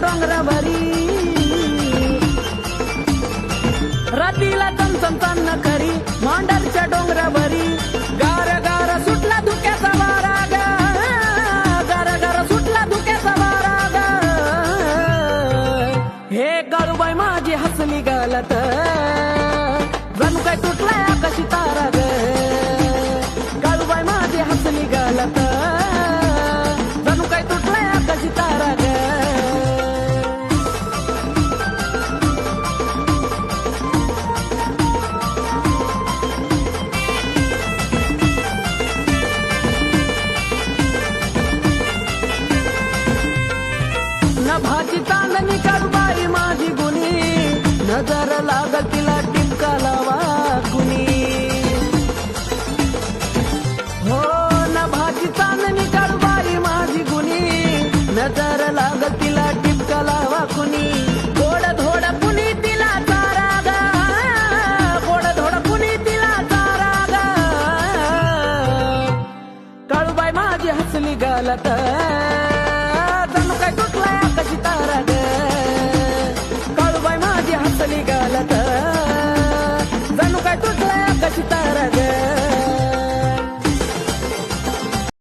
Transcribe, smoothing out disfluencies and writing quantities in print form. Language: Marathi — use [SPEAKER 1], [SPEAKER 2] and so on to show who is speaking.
[SPEAKER 1] डोंगरावरी रातीला चमचम चांदणं खरी मांडरच्या डोंगरावरी गार गार सुटला धुक्याचा वारा ग गार गार सुटला धुक्याचा वारा ग हे गाळूबाई माझी हसली गालत जणू काय तुटलाय आकाशी तारा ग गाळूबाई माझी हसली गालत जणू काय तुटलाय आकाशी तारा ग नभाची चांदणी काळूबाई माझी गुणी नजर लागल तिला टिपका लावा कुणी हो नभाची चांदणी काळूबाई माझी गुणी नजर लागल तिला टिपका लावा कुणी गोड धोड कुणी तिला चारा ग गोड धोड कुणी तिला चारा ग काळूबाई माझी हसली गालत